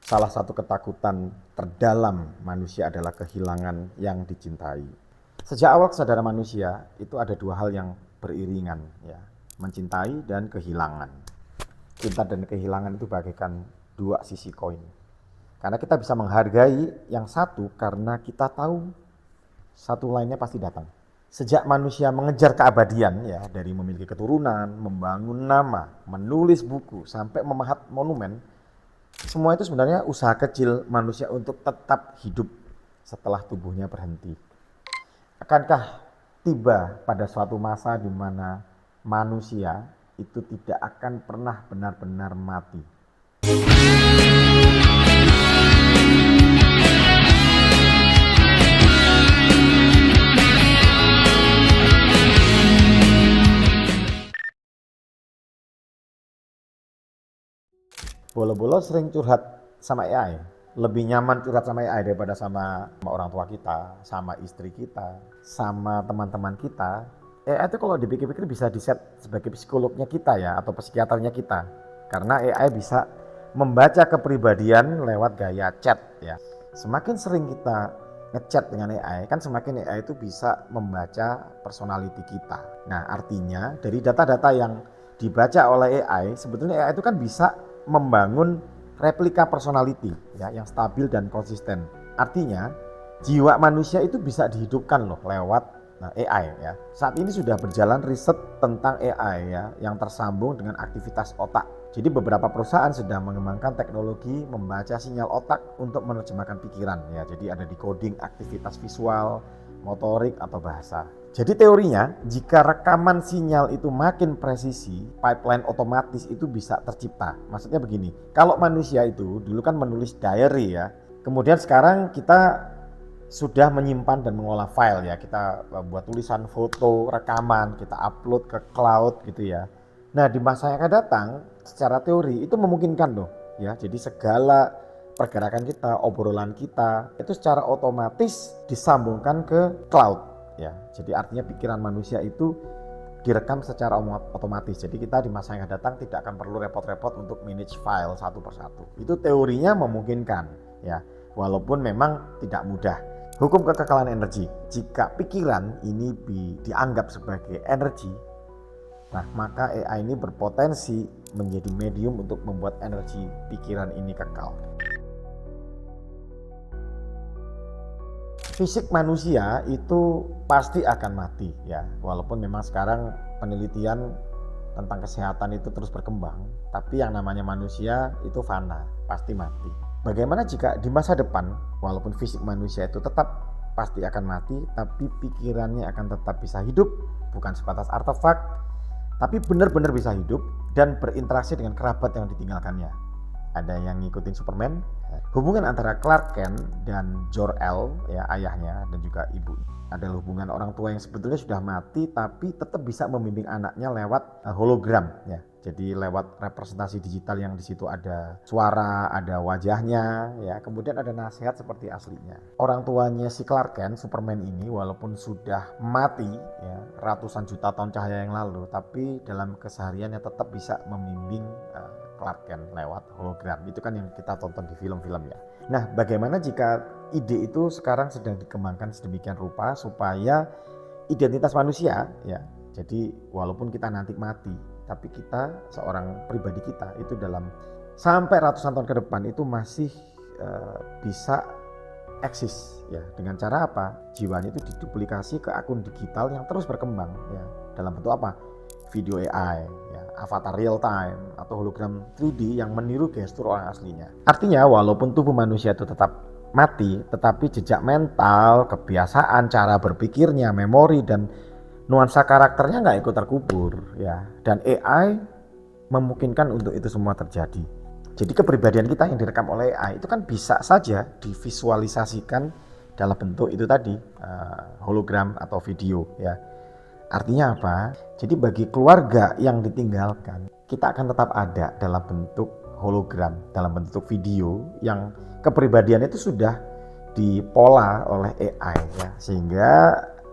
Salah satu ketakutan terdalam manusia adalah kehilangan yang dicintai. Sejak awal kesadaran manusia itu ada dua hal yang beriringan, ya, mencintai dan kehilangan. Cinta dan kehilangan itu bagaikan dua sisi koin. Karena kita bisa menghargai yang satu karena kita tahu satu lainnya pasti datang. Sejak manusia mengejar keabadian, ya, dari memiliki keturunan, membangun nama, menulis buku, sampai memahat monumen, semua itu sebenarnya usaha kecil manusia untuk tetap hidup setelah tubuhnya berhenti. Akankah tiba pada suatu masa di mana manusia itu tidak akan pernah benar-benar mati? Bolo-bolo sering curhat sama AI. Lebih nyaman curhat sama AI daripada sama orang tua kita, sama istri kita, sama teman-teman kita. AI itu kalau dipikir-pikir bisa di-set sebagai psikolognya kita, ya, atau psikiaternya kita. Karena AI bisa membaca kepribadian lewat gaya chat, ya. Semakin sering kita ngechat dengan AI, kan semakin AI itu bisa membaca personality kita. Nah, artinya dari data-data yang dibaca oleh AI, sebetulnya AI itu kan bisa membangun replika personality, ya, yang stabil dan konsisten. Artinya jiwa manusia itu bisa dihidupkan loh lewat AI, ya. Saat ini sudah berjalan riset tentang AI, ya, yang tersambung dengan aktivitas otak. Jadi beberapa perusahaan sedang mengembangkan teknologi membaca sinyal otak untuk menerjemahkan pikiran, ya. Jadi ada decoding aktivitas visual, motorik atau bahasa. Jadi teorinya, jika rekaman sinyal itu makin presisi, pipeline otomatis itu bisa tercipta. Maksudnya begini, kalau manusia itu dulu kan menulis diary, ya. Kemudian sekarang kita sudah menyimpan dan mengolah file, ya. Kita buat tulisan, foto, rekaman, kita upload ke cloud gitu, ya. Nah, di masa yang akan datang, secara teori itu memungkinkan loh, ya. Jadi segala pergerakan kita, obrolan kita itu secara otomatis disambungkan ke cloud. Ya, jadi artinya pikiran manusia itu direkam secara otomatis. Jadi kita di masa yang akan datang tidak akan perlu repot-repot untuk manage file satu persatu. Itu teorinya memungkinkan, ya, walaupun memang tidak mudah. Hukum kekekalan energi. Jika pikiran ini dianggap sebagai energi, nah maka AI ini berpotensi menjadi medium untuk membuat energi pikiran ini kekal. Fisik manusia itu pasti akan mati, ya, walaupun memang sekarang penelitian tentang kesehatan itu terus berkembang, tapi yang namanya manusia itu fana, pasti mati. Bagaimana jika di masa depan, walaupun fisik manusia itu tetap pasti akan mati, tapi pikirannya akan tetap bisa hidup, bukan sebatas artefak, tapi benar-benar bisa hidup dan berinteraksi dengan kerabat yang ditinggalkannya. Ada yang ngikutin Superman. Hubungan antara Clark Kent dan Jor-El, ya, ayahnya dan juga ibu, adalah hubungan orang tua yang sebetulnya sudah mati tapi tetap bisa membimbing anaknya lewat hologram, ya. Jadi lewat representasi digital yang di situ ada suara, ada wajahnya, ya. Kemudian ada nasihat seperti aslinya. Orang tuanya si Clark Kent, Superman ini, walaupun sudah mati, ya, ratusan juta tahun cahaya yang lalu, tapi dalam kesehariannya tetap bisa membimbing Clark Kent lewat hologram. Itu kan yang kita tonton di film-film, ya. Nah, bagaimana jika ide itu sekarang sedang dikembangkan sedemikian rupa supaya identitas manusia, ya, jadi walaupun kita nanti mati, tapi kita, seorang pribadi kita itu dalam sampai ratusan tahun ke depan itu masih bisa eksis, ya. Dengan cara apa? Jiwanya itu diduplikasi ke akun digital yang terus berkembang, ya. Dalam bentuk apa? Video AI, ya, avatar real time atau hologram 3D yang meniru gestur orang aslinya. Artinya walaupun tubuh manusia itu tetap mati, tetapi jejak mental, kebiasaan, cara berpikirnya, memori dan nuansa karakternya nggak ikut terkubur, ya. Dan AI memungkinkan untuk itu semua terjadi. Jadi kepribadian kita yang direkam oleh AI itu kan bisa saja divisualisasikan dalam bentuk itu tadi, hologram atau video, ya. Artinya apa? Jadi bagi keluarga yang ditinggalkan, kita akan tetap ada dalam bentuk hologram, dalam bentuk video yang kepribadian itu sudah dipola oleh AI, ya. Sehingga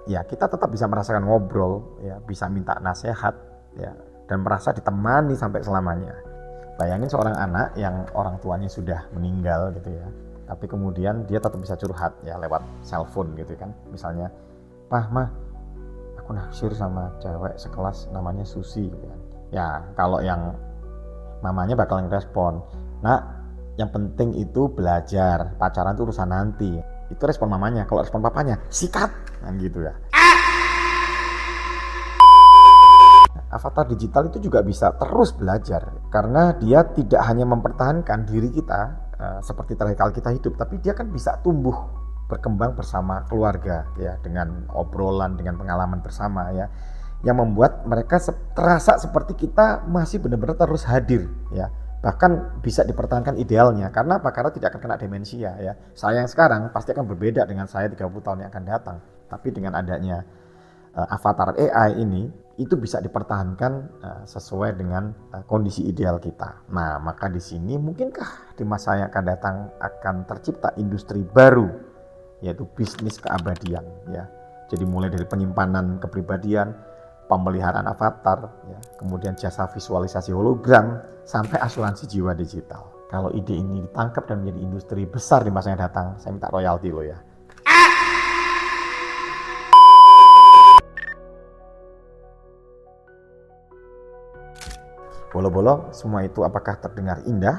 ya kita tetap bisa merasakan ngobrol, ya, bisa minta nasihat, ya, dan merasa ditemani sampai selamanya. Bayangin seorang anak yang orang tuanya sudah meninggal gitu ya, tapi kemudian dia tetap bisa curhat ya lewat cellphone gitu kan. Misalnya, "Pah, Mah, aku naksir sama cewek sekelas namanya Susi," gitu kan. Ya, kalau yang mamanya bakal ngerespon, "Nak, yang penting itu belajar, pacaran itu urusan nanti." Itu respon mamanya. Kalau respon papanya, "Sikat," kan gitu ya. Avatar digital itu juga bisa terus belajar karena dia tidak hanya mempertahankan diri kita seperti terakhir kali kita hidup, tapi dia kan bisa tumbuh berkembang bersama keluarga ya, dengan obrolan, dengan pengalaman bersama ya, yang membuat mereka terasa seperti kita masih benar-benar terus hadir ya, bahkan bisa dipertahankan idealnya. Karena apa? Karena tidak akan kena demensia ya. Saya yang sekarang pasti akan berbeda dengan saya 30 tahun yang akan datang, tapi dengan adanya avatar AI ini itu bisa dipertahankan sesuai dengan kondisi ideal kita. Nah, maka di sini mungkinkah di masa yang akan datang akan tercipta industri baru, yaitu bisnis keabadian ya. Jadi mulai dari penyimpanan kepribadian, pemeliharaan avatar ya, kemudian jasa visualisasi hologram sampai asuransi jiwa digital. Kalau ide ini ditangkap dan menjadi industri besar di masa yang datang, saya minta royalti loh ya. Bolo-bolo, semua itu apakah terdengar indah?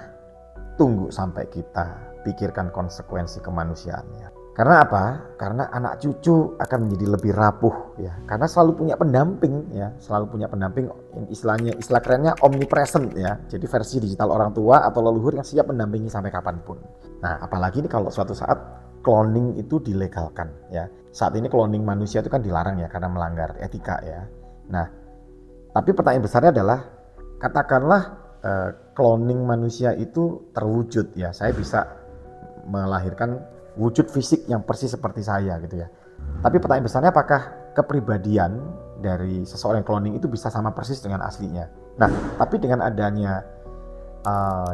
Tunggu sampai kita pikirkan konsekuensi kemanusiaannya. Karena apa? Karena anak cucu akan menjadi lebih rapuh ya. Karena selalu punya pendamping ya, selalu punya pendamping, istilah kerennya omnipresent ya. Jadi versi digital orang tua atau leluhur yang siap mendampingi sampai kapanpun. Nah, apalagi ini kalau suatu saat cloning itu dilegalkan ya. Saat ini cloning manusia itu kan dilarang ya karena melanggar etika ya. Nah, tapi pertanyaan besarnya adalah, katakanlah cloning manusia itu terwujud ya, saya bisa melahirkan wujud fisik yang persis seperti saya gitu ya. Tapi pertanyaan besarnya, apakah kepribadian dari seseorang yang cloning itu bisa sama persis dengan aslinya? Nah, tapi dengan adanya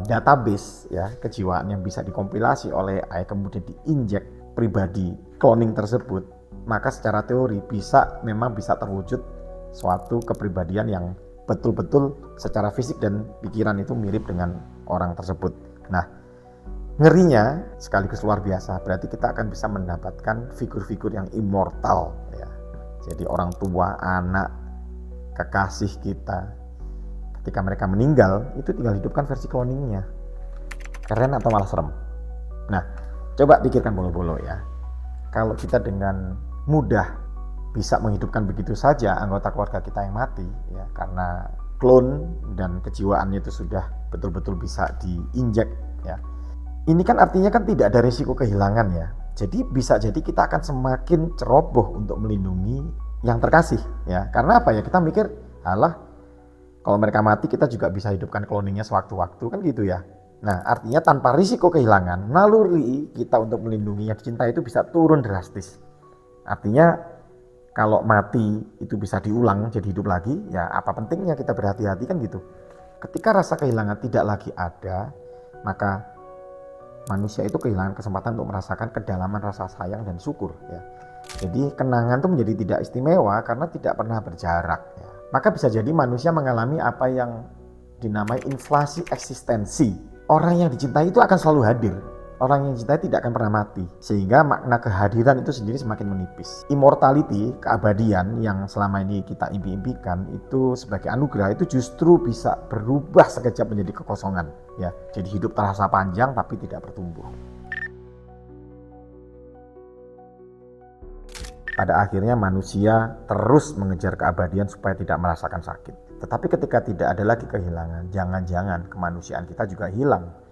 database ya kejiwaan yang bisa dikompilasi oleh AI kemudian diinjek pribadi cloning tersebut, maka secara teori memang bisa terwujud suatu kepribadian yang betul-betul secara fisik dan pikiran itu mirip dengan orang tersebut. Nah, ngerinya sekaligus luar biasa, berarti kita akan bisa mendapatkan figur-figur yang immortal ya. Jadi orang tua, anak, kekasih kita, ketika mereka meninggal itu tinggal hidupkan versi cloningnya. Keren atau malah serem? Nah, coba pikirkan bolo-bolo ya. Kalau kita dengan mudah bisa menghidupkan begitu saja anggota keluarga kita yang mati ya, karena klon dan kejiwaannya itu sudah betul-betul bisa diinjek ya. Ini kan artinya kan tidak ada risiko kehilangan ya. Jadi bisa jadi kita akan semakin ceroboh untuk melindungi yang terkasih ya. Karena apa ya? Kita mikir, alah, kalau mereka mati kita juga bisa hidupkan cloningnya sewaktu-waktu kan gitu ya. Nah, artinya tanpa risiko kehilangan, naluri kita untuk melindungi yang dicintai itu bisa turun drastis. Artinya kalau mati itu bisa diulang jadi hidup lagi, ya apa pentingnya kita berhati-hati kan gitu. Ketika rasa kehilangan tidak lagi ada, maka manusia itu kehilangan kesempatan untuk merasakan kedalaman rasa sayang dan syukur ya. Jadi kenangan itu menjadi tidak istimewa karena tidak pernah berjarak ya. Maka bisa jadi manusia mengalami apa yang dinamai inflasi eksistensi. Orang yang dicintai itu akan selalu hadir. Orang yang dicintai tidak akan pernah mati, sehingga makna kehadiran itu sendiri semakin menipis. Immortality, keabadian yang selama ini kita impi-impikan itu sebagai anugerah itu justru bisa berubah sekejap menjadi kekosongan ya. Jadi hidup terasa panjang tapi tidak bertumbuh. Pada akhirnya manusia terus mengejar keabadian supaya tidak merasakan sakit. Tetapi ketika tidak ada lagi kehilangan, jangan-jangan kemanusiaan kita juga hilang.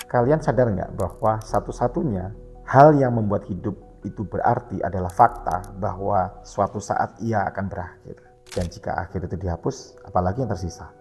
Kalian sadar nggak bahwa satu-satunya hal yang membuat hidup itu berarti adalah fakta bahwa suatu saat ia akan berakhir. Dan jika akhir itu dihapus, apalagi yang tersisa?